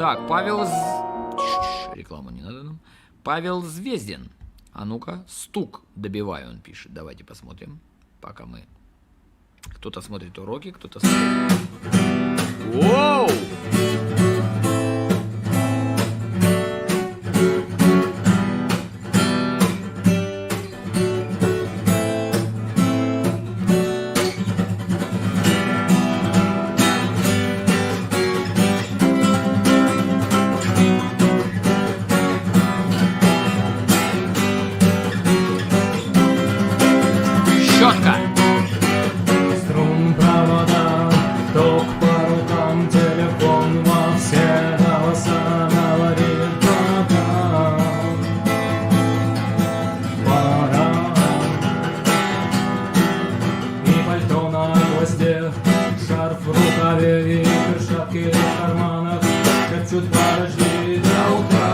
Так, рекламу не надо нам. Павел Звездин. А ну-ка, стук добиваю, он пишет. Давайте посмотрим, пока мы... Кто-то смотрит уроки, кто-то смотрит... Воу! Щетка. Струн провода, ток по рукам, телефон во все голоса говорит пока. Пора. И пальто на гвозде, шарф в рукаве и перчатки в карманах шепчут подожди до утра.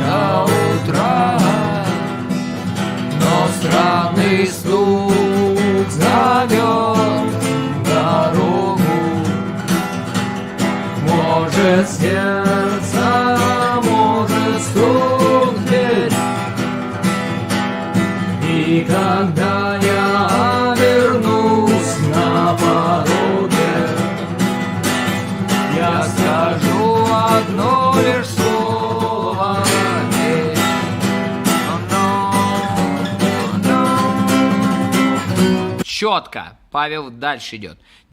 До утра. Но странный стук зовет дорогу. Может, сердце, может, стук в дверь. И когда я вернусь на пороге, я скажу одно лишь слово. Четко. Павел дальше идет.